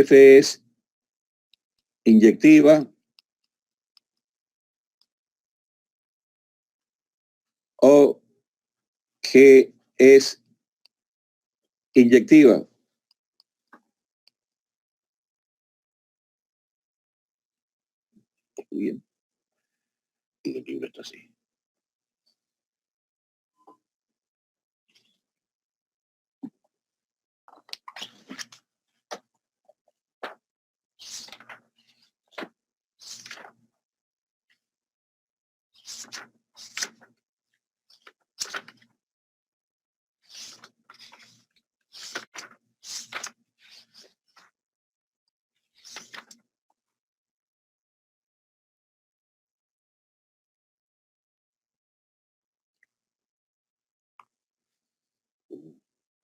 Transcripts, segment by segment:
F es inyectiva o G es inyectiva. Bien. Y el libro está así.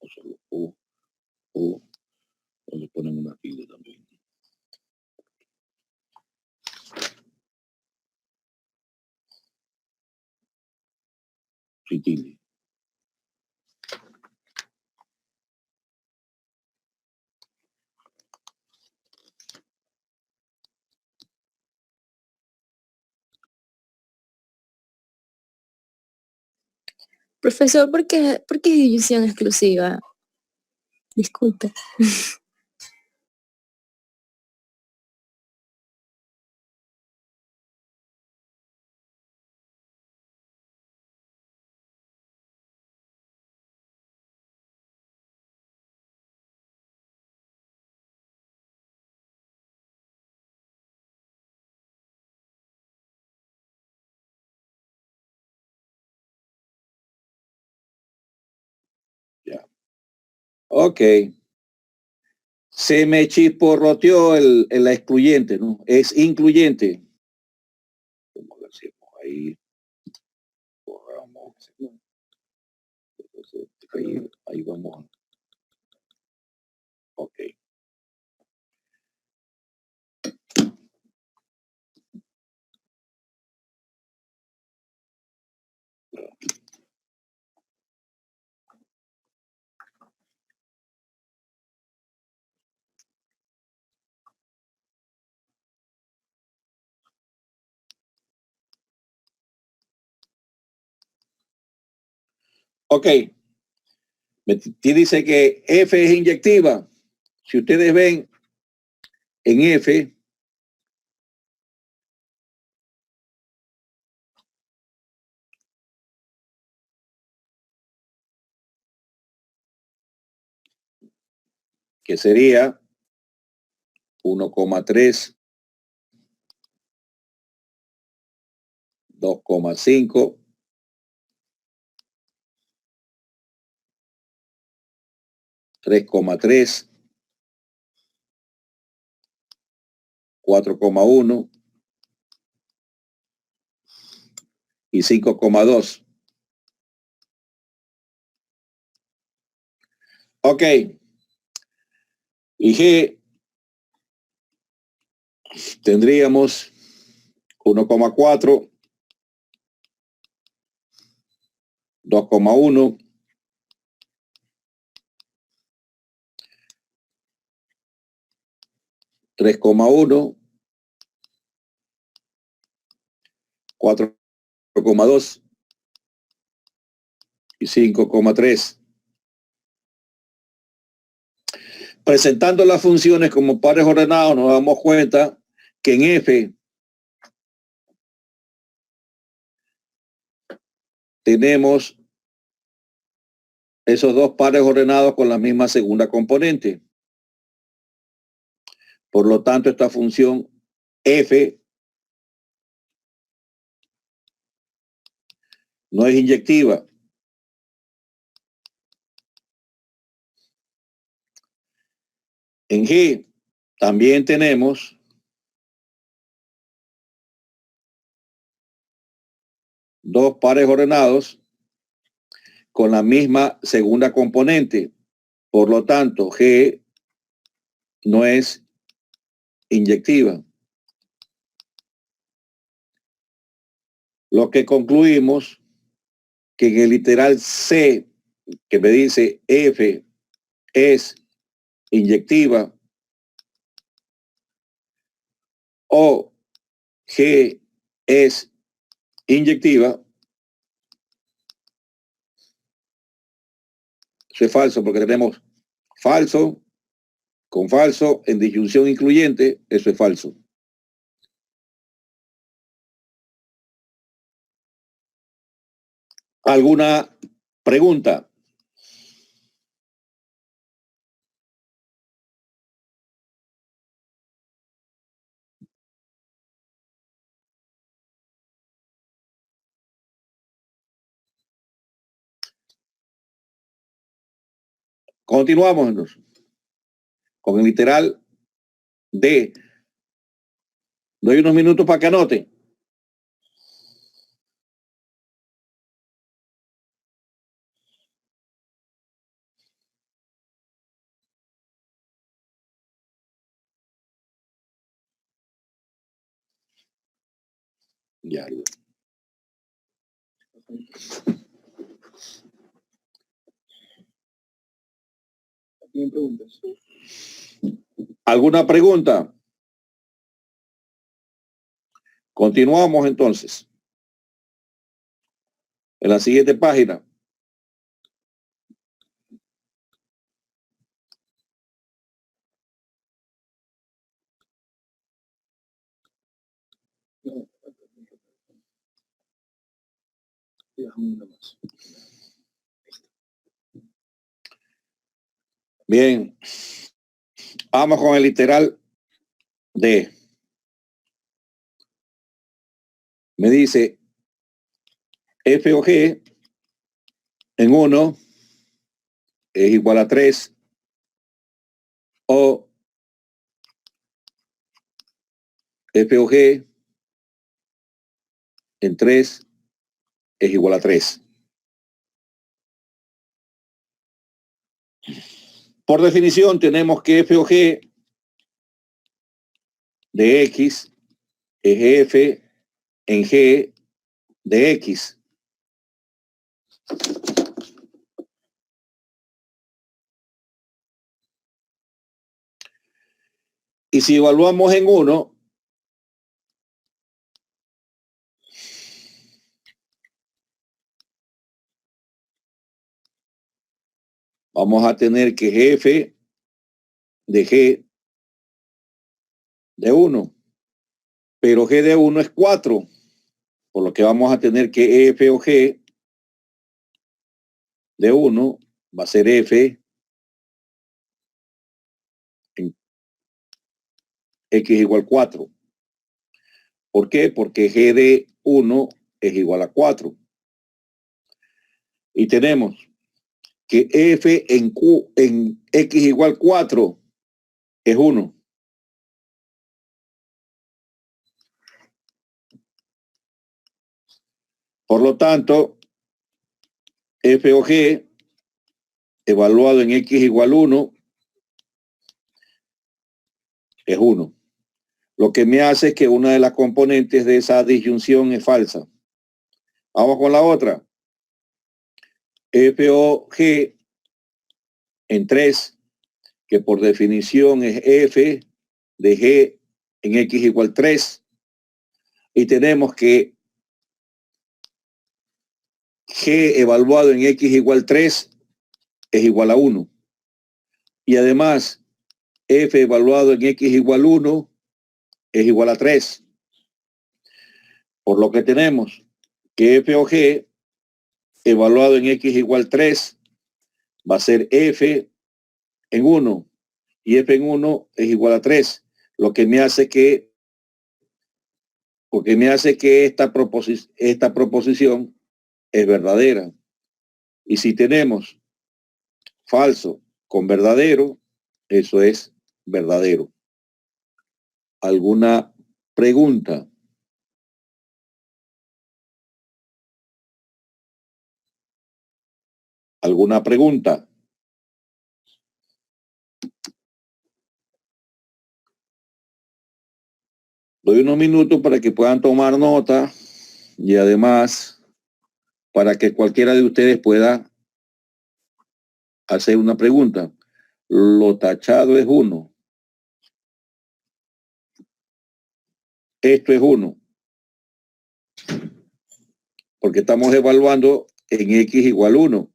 O solo o le ponen una tilde también. Sí, tilde. Profesor, ¿por qué división exclusiva? Disculpe. Ya. Ok. Se me chisporroteó la excluyente, ¿no? Es incluyente. Vamos a ver si ahí borramos. Ahí vamos. Ok. Ok. Dice que F es inyectiva. Si ustedes ven en F, que sería 1,3, 2,5, 3,3, 4,1 y 5,2. Ok. Y G tendríamos 1,4, 2,1, 3,1, 4,2 y 5,3. Presentando las funciones como pares ordenados, nos damos cuenta que en F tenemos esos dos pares ordenados con la misma segunda componente. Por lo tanto, esta función F no es inyectiva. En G también tenemos dos pares ordenados con la misma segunda componente. Por lo tanto, G no es inyectiva. Lo que concluimos que en el literal C, que me dice F es inyectiva, o G es inyectiva, eso es falso porque tenemos falso con falso en disyunción incluyente, eso es falso. ¿Alguna pregunta? Continuamos entonces con el literal D. Doy unos minutos para que anoten. Ya. ¿Tienen preguntas? ¿Alguna pregunta? Continuamos entonces. En la siguiente página. Bien. Vamos con el literal D. Me dice F o G en 1 es igual a 3 o F o G en 3 es igual a 3. Por definición tenemos que F o G de X es F en G de X. Y si evaluamos en 1, vamos a tener que F de G de 1, pero G de 1 es 4, por lo que vamos a tener que F o G de 1 va a ser F en X igual 4. ¿Por qué? Porque G de 1 es igual a 4. Y tenemos que F en X igual 4 es 1. Por lo tanto, F o G evaluado en X igual 1 es 1. Lo que me hace que una de las componentes de esa disyunción es falsa. Vamos con la otra. F o G en 3, que por definición es F de G en X igual 3. Y tenemos que G evaluado en X igual 3 es igual a 1. Y además, F evaluado en X igual 1 es igual a 3. Por lo que tenemos que F o G evaluado en X igual 3 va a ser F en 1 y F en 1 es igual a 3. Lo que me hace que esta proposición es verdadera. Y si tenemos falso con verdadero, eso es verdadero. ¿Alguna pregunta? ¿Alguna pregunta? Doy unos minutos para que puedan tomar nota y además para que cualquiera de ustedes pueda hacer una pregunta. Lo tachado es 1. esto es 1. Porque estamos evaluando en X igual 1.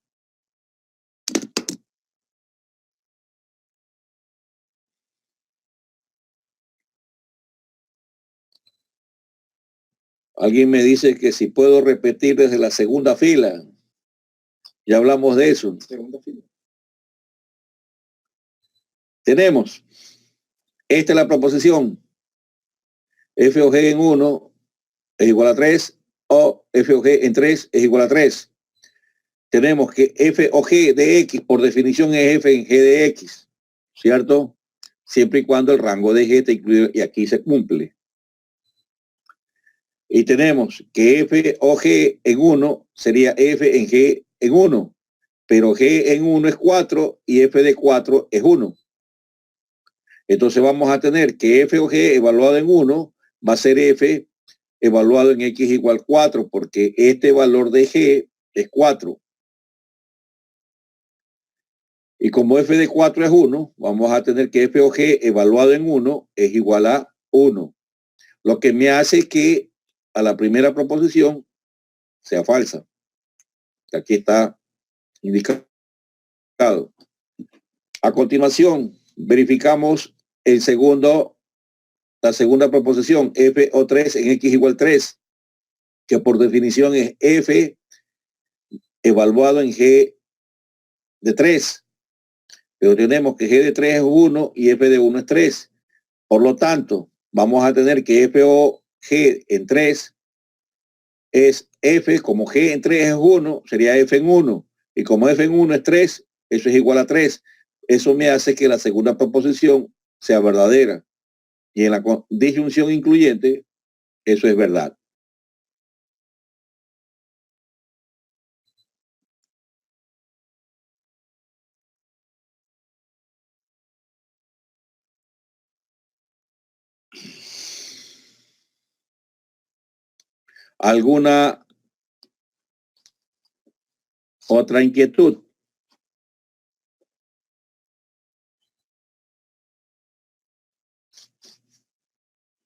Alguien me dice que si puedo repetir desde la segunda fila. Ya hablamos de eso. Segunda fila. Tenemos. Esta es la proposición. F o G en 1 es igual a 3 o F o G en 3 es igual a 3. Tenemos que F o G de X por definición es F en G de X, ¿cierto? Siempre y cuando el rango de G está incluido y aquí se cumple. Y tenemos que F o G en 1 sería F en G en 1, pero G en 1 es 4 y F de 4 es 1. Entonces vamos a tener que F o G evaluado en 1 va a ser F evaluado en X igual 4, porque este valor de G es 4. Y como F de 4 es 1, vamos a tener que F o G evaluado en 1 es igual a 1. Lo que me hace que a la primera proposición sea falsa. Aquí está indicado. A continuación, verificamos la segunda proposición, F o 3 en X igual 3, que por definición es F evaluado en G de 3. Pero tenemos que G de 3 es 1 y F de 1 es 3. Por lo tanto, vamos a tener que F o G en 3 es F, como G en 3 es 1, sería F en 1. Y como F en 1 es 3, eso es igual a 3. Eso me hace que la segunda proposición sea verdadera. Y en la disyunción incluyente, eso es verdad. ¿Alguna otra inquietud?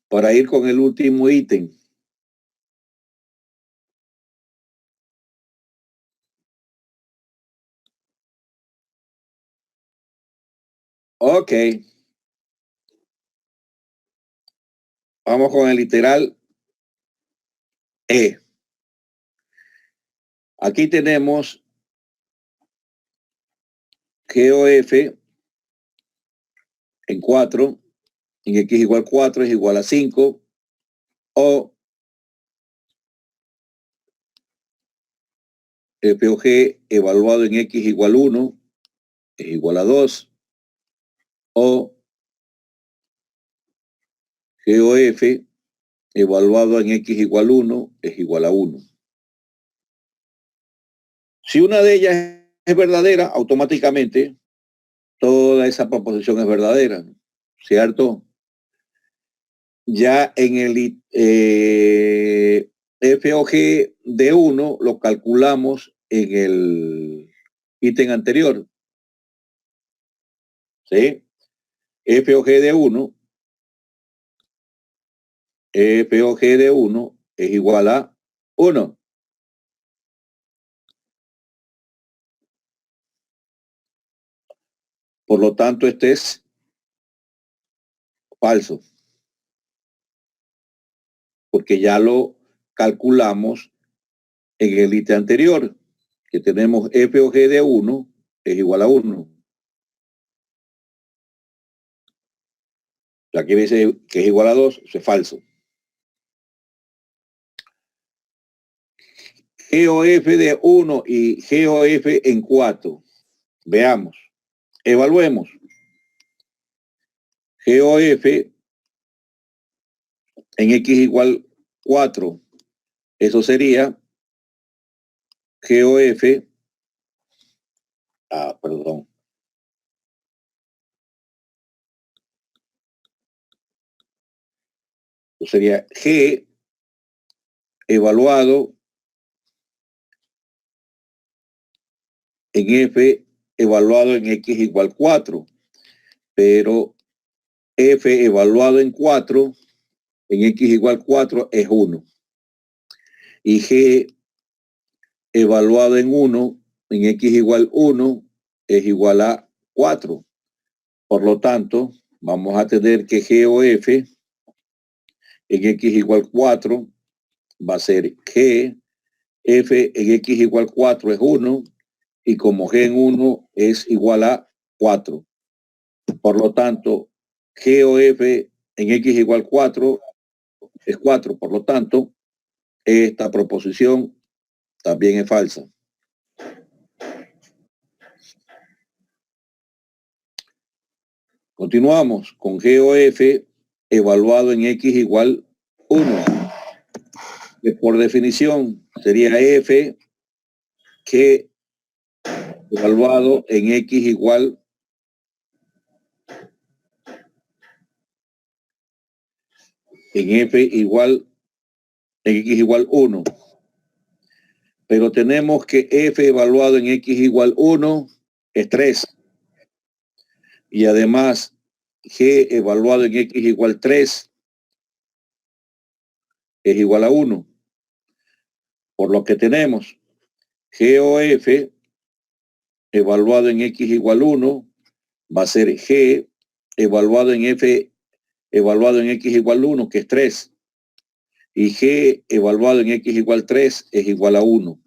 Para ir con el último ítem. Ok. Vamos con el literal E. Aquí tenemos GOF en 4, en X igual 4 es igual a 5, o F o G evaluado en X igual 1 es igual a 2, o GOF evaluado en X igual 1 es igual a 1. Si una de ellas es verdadera, automáticamente toda esa proposición es verdadera, ¿cierto? Ya en el F o G de 1 lo calculamos en el ítem anterior. ¿Sí? F o G de 1, F o G de 1 es igual a 1. Por lo tanto, este es falso, porque ya lo calculamos en el ítem anterior, que tenemos F o G de 1 es igual a 1. Aquí dice que es igual a 2, eso es falso. GOF de 1 y GOF en 4. Veamos, evaluemos. GOF en X igual 4. Eso sería GOF, perdón. Eso sería G evaluado en F evaluado en X igual 4. Pero F evaluado en 4 en X igual 4 es 1. Y G evaluado en 1 en X igual 1 es igual a 4. Por lo tanto, vamos a tener que G o F en X igual 4 va a ser G, F en X igual 4 es 1 y como G en 1 es igual a 4. Por lo tanto, G o F en X igual 4 es 4. Por lo tanto, esta proposición también es falsa. Continuamos con G o F evaluado en X igual 1. Que por definición sería F que evaluado en X igual en F igual en X igual 1. Pero tenemos que F evaluado en X igual 1 es 3. Y además G evaluado en X igual 3 es igual a 1. Por lo que tenemos G o F evaluado en X igual 1 va a ser G evaluado en F evaluado en X igual 1, que es 3. Y G evaluado en X igual 3 es igual a 1.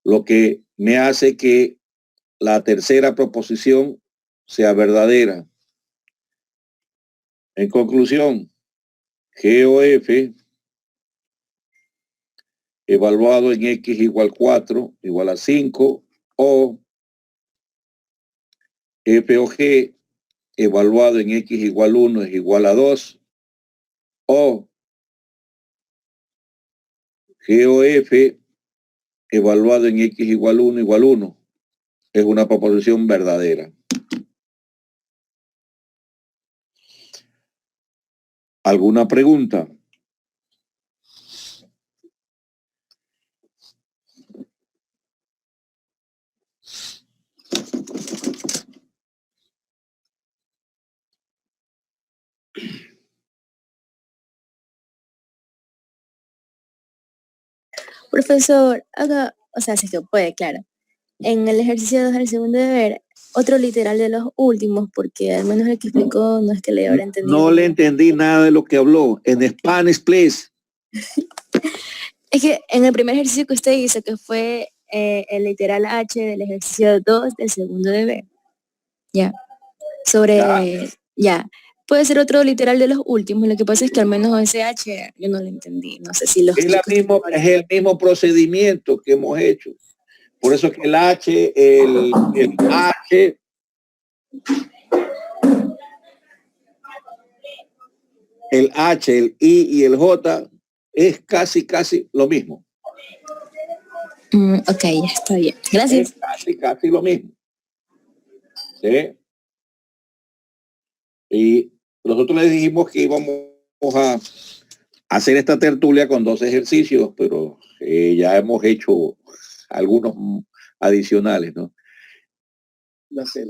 Lo que me hace que la tercera proposición sea verdadera. En conclusión, G o F evaluado en X igual 4 igual a 5 o F o G evaluado en X igual 1 es igual a 2 o G o F evaluado en X igual 1 es una proposición verdadera. ¿Alguna pregunta? Profesor, haga, o sea, si se puede, claro. En el ejercicio 2 del segundo deber, otro literal de los últimos, porque al menos el que explicó no es que le habrá entendido. No le entendí nada de lo que habló. En Spanish, please. Es que en el primer ejercicio que usted hizo, que fue el literal H del ejercicio 2 del segundo deber, ya, sobre, ya, puede ser otro literal de los últimos, lo que pasa es que al menos ese H yo no lo entendí, no sé si los Es chicos... es el mismo procedimiento que hemos hecho. Por eso es que el H, el H, el H, el I y el J es casi lo mismo. Ok, ya está bien. Gracias. Es casi lo mismo. ¿Sí? Y nosotros les dijimos que íbamos a hacer esta tertulia con 2 ejercicios, pero ya hemos hecho algunos adicionales, ¿no? La sé.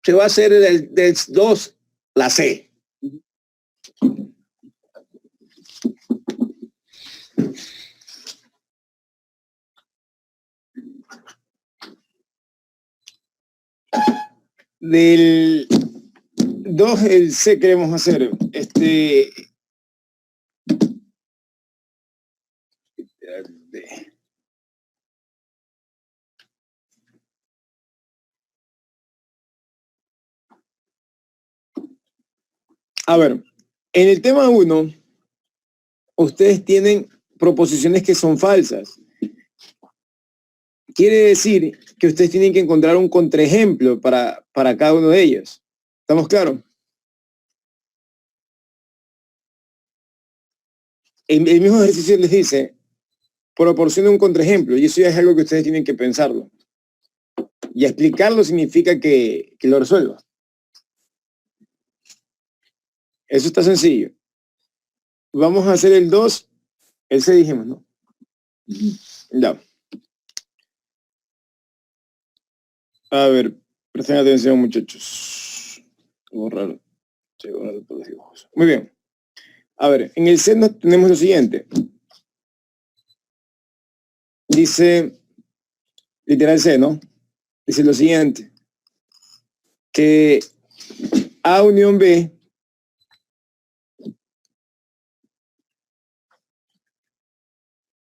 Se va a hacer del 2 la C. Del 2 el C queremos hacer. A ver, en el tema 1, ustedes tienen proposiciones que son falsas. Quiere decir que ustedes tienen que encontrar un contraejemplo para cada uno de ellos. ¿Estamos claros? El mismo ejercicio les dice, proporciona un contraejemplo, y eso ya es algo que ustedes tienen que pensarlo. Y explicarlo significa que lo resuelva. Eso está sencillo. Vamos a hacer el 2, el C dijimos, ¿no? Ya. A ver, presten atención, muchachos. Borrar. Muy bien. A ver, en el seno tenemos lo siguiente. Dice, literal C, ¿no? Dice lo siguiente, que A unión B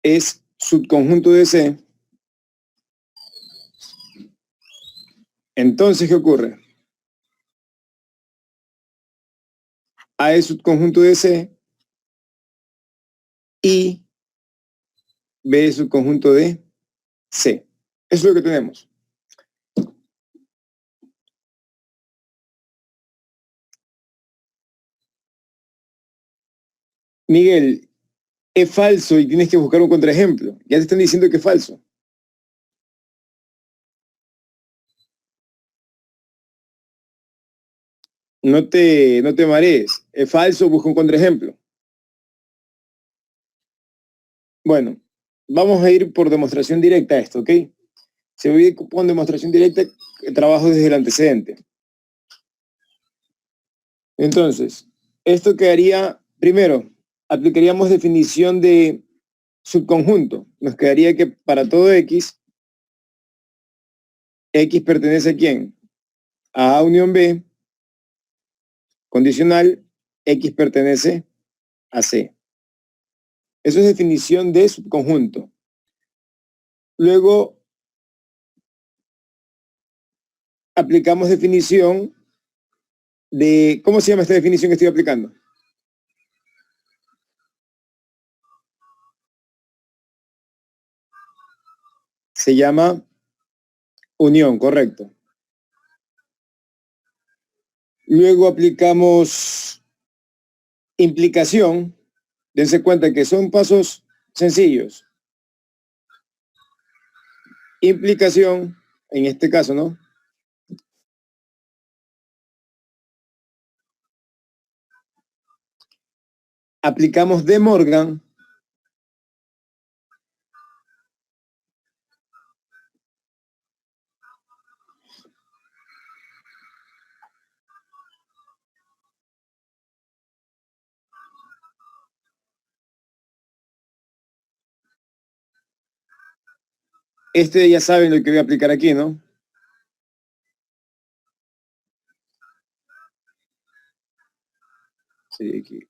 es subconjunto de C. Entonces, ¿qué ocurre? A es subconjunto de C y B es subconjunto de C. Eso es lo que tenemos. Miguel, es falso y tienes que buscar un contraejemplo. Ya te están diciendo que es falso. No te marees. Es falso, busca un contraejemplo. Bueno, vamos a ir por demostración directa a esto, ¿ok? Se voy con demostración directa, trabajo desde el antecedente. Entonces, esto quedaría, primero, aplicaríamos definición de subconjunto. Nos quedaría que para todo X pertenece a quién? A A unión B, condicional, X pertenece a C. Eso es definición de subconjunto. Luego, aplicamos definición de, ¿cómo se llama esta definición que estoy aplicando? Se llama unión, correcto. Luego aplicamos implicación. Dense cuenta que son pasos sencillos. Implicación, en este caso, ¿no? Aplicamos De Morgan. Ya saben lo que voy a aplicar aquí, ¿no? Sí, aquí.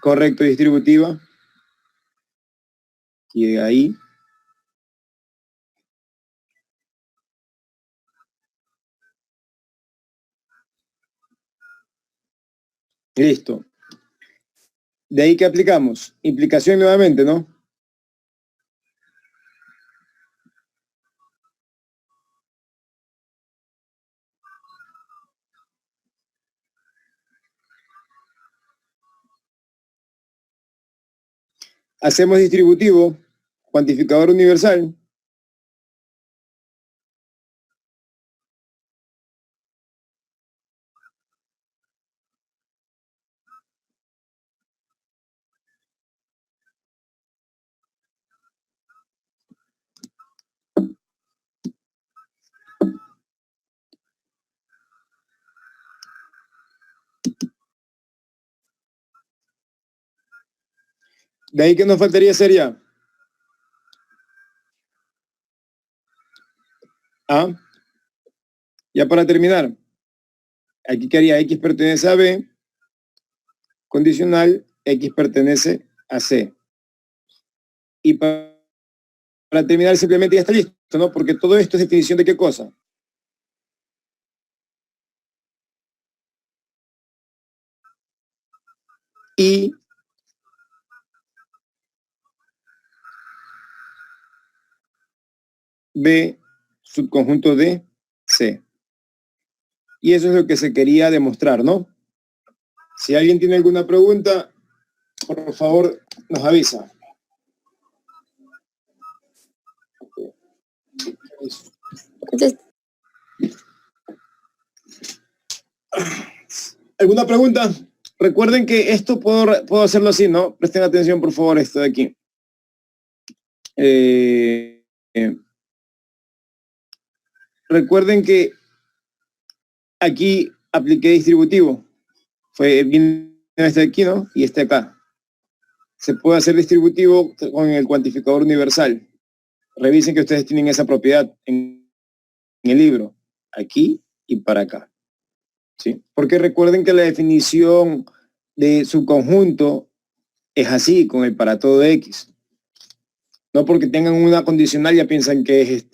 Correcto, distributiva. Y de ahí. Listo. De ahí que aplicamos. Implicación nuevamente, ¿no? Hacemos distributivo, cuantificador universal. De ahí que nos faltaría sería A. Ya para terminar, aquí quedaría X pertenece a B, condicional, X pertenece a C. Y para terminar simplemente ya está listo, ¿no? Porque todo esto es definición de qué cosa. Y B, subconjunto de C. Y eso es lo que se quería demostrar, ¿no? Si alguien tiene alguna pregunta, por favor, nos avisa. ¿Alguna pregunta? Recuerden que esto puedo hacerlo así, ¿no? Presten atención, por favor, esto de aquí. Recuerden que aquí apliqué distributivo. Viene este aquí, ¿no? Y este acá. Se puede hacer distributivo con el cuantificador universal. Revisen que ustedes tienen esa propiedad en el libro, aquí y para acá. ¿Sí? Porque recuerden que la definición de subconjunto es así, con el para todo X. No porque tengan una condicional ya piensan que es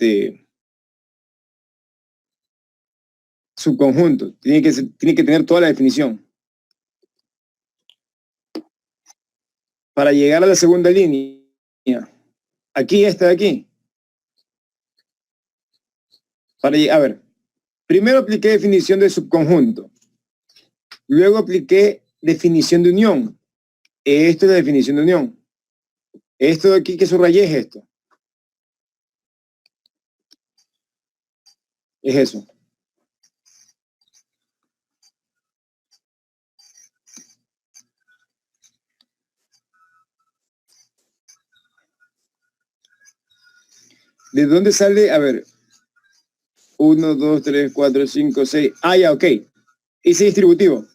subconjunto. Tiene que tener toda la definición. Para llegar a la segunda línea, aquí, esta de aquí. A ver, primero apliqué definición de subconjunto. Luego apliqué definición de unión. Esto es la definición de unión. Esto de aquí que subrayé es esto. Es eso. ¿De dónde sale? A ver. 1, 2, 3, 4, 5, 6. Ah, ya, ok. Hice distributivo.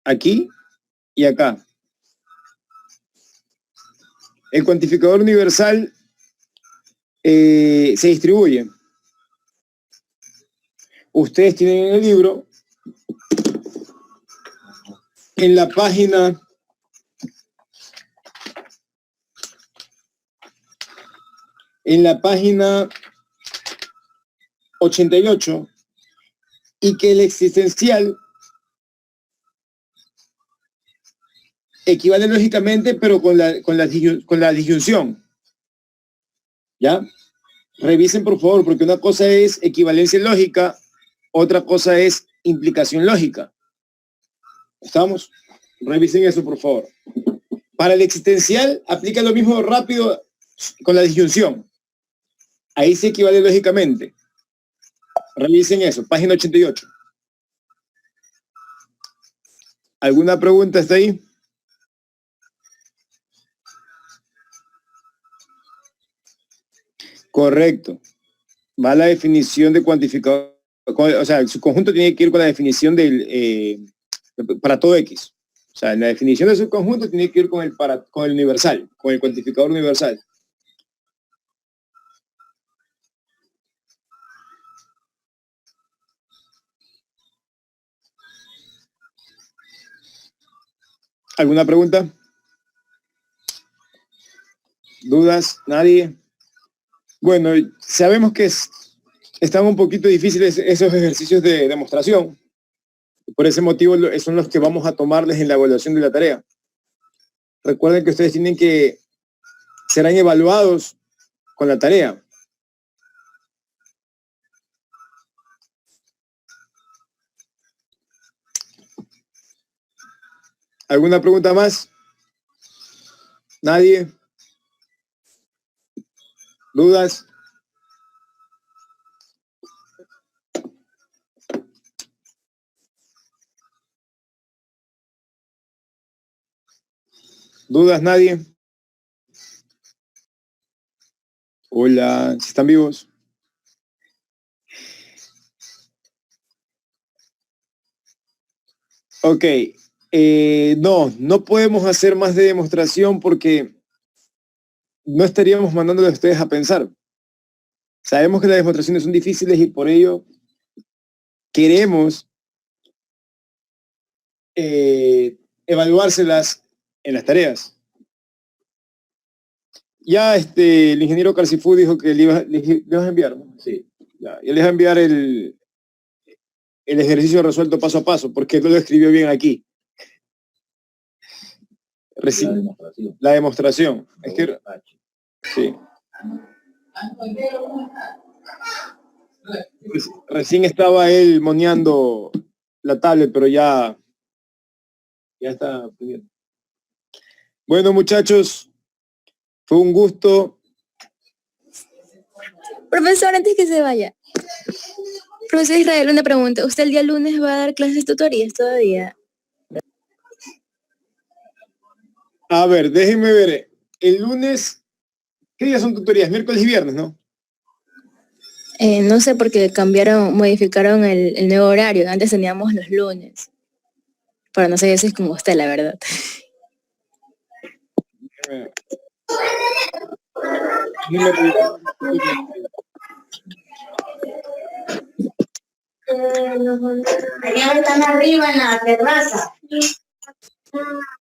Aquí y acá. El cuantificador universal se distribuye. Ustedes tienen en el libro, en la página 88, y que el existencial equivale lógicamente, pero con la disyunción. ¿Ya? Revisen, por favor, porque una cosa es equivalencia lógica, otra cosa es implicación lógica. ¿Estamos? Revisen eso, por favor. Para el existencial, aplica lo mismo rápido con la disyunción. Ahí se equivale lógicamente. Revisen eso, página 88. ¿Alguna pregunta hasta ahí? Correcto. Va la definición de cuantificador. O sea, su conjunto tiene que ir con la definición del para todo X. O sea, la definición de su conjunto tiene que ir con el universal, con el cuantificador universal. ¿Alguna pregunta? ¿Dudas? ¿Nadie? Bueno, sabemos que están un poquito difíciles esos ejercicios de demostración. Por ese motivo son los que vamos a tomarles en la evaluación de la tarea. Recuerden que ustedes serán evaluados con la tarea. ¿Alguna pregunta más? ¿Nadie? ¿Dudas? ¿Dudas? ¿Nadie? Hola, ¿si están vivos? Ok. No podemos hacer más de demostración porque no estaríamos mandándoles a ustedes a pensar. Sabemos que las demostraciones son difíciles y por ello queremos evaluárselas en las tareas. Ya el ingeniero Carcifú dijo que le ibas a enviar, ¿no? Sí. Ya les va a enviar el ejercicio resuelto paso a paso, porque no lo escribió bien aquí. La demostración. Es que, sí. Recién estaba él moneando la tablet, pero ya está. Bueno, muchachos, fue un gusto. Profesor, antes que se vaya. Profesor Israel, una pregunta. ¿Usted el día lunes va a dar clases de tutorías todavía? A ver, déjenme ver. El lunes, ¿qué días son tutorías? Miércoles y viernes, ¿no? No sé, porque modificaron el nuevo horario. Antes teníamos los lunes. Pero no sé si es como usted, la verdad. Allá están arriba en la terraza.